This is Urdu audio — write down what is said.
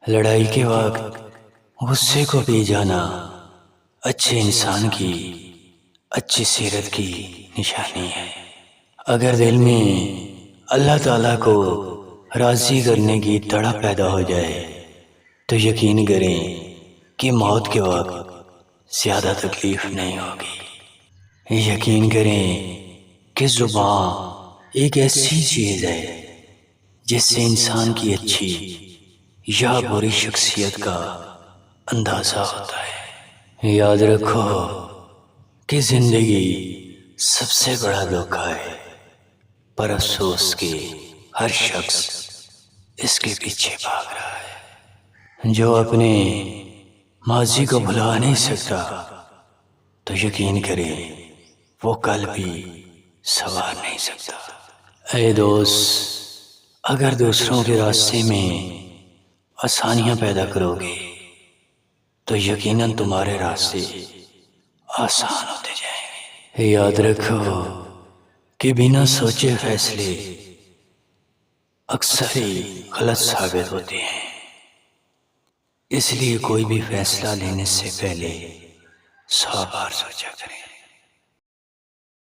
لڑائی کے وقت غصے کو پی جانا اچھے انسان کی اچھی سیرت کی نشانی ہے۔ اگر دل میں اللہ تعالیٰ کو راضی کرنے کی تڑپ پیدا ہو جائے تو یقین کریں کہ موت کے وقت زیادہ تکلیف نہیں ہوگی۔ یقین کریں کہ زبان ایک ایسی چیز ہے جس سے انسان کی اچھی یا بری شخصیت کا اندازہ ہوتا ہے۔ یاد رکھو کہ زندگی سب سے بڑا دھوکہ ہے، پر افسوس کہ ہر شخص اس کے پیچھے بھاگ رہا ہے۔ جو اپنے ماضی کو بھلا نہیں سکتا تو یقین کرے وہ کل بھی سنوار نہیں سکتا۔ اے دوست، اگر دوسروں کے راستے میں آسانیاں پیدا کرو گے تو یقیناً تمہارے راستے آسان ہوتے جائیں گے۔ یاد رکھو کہ بنا سوچے فیصلے اکثر ہی غلط ثابت ہوتے ہیں، اس لیے کوئی بھی فیصلہ لینے سے پہلے 100 بار سوچا کریں۔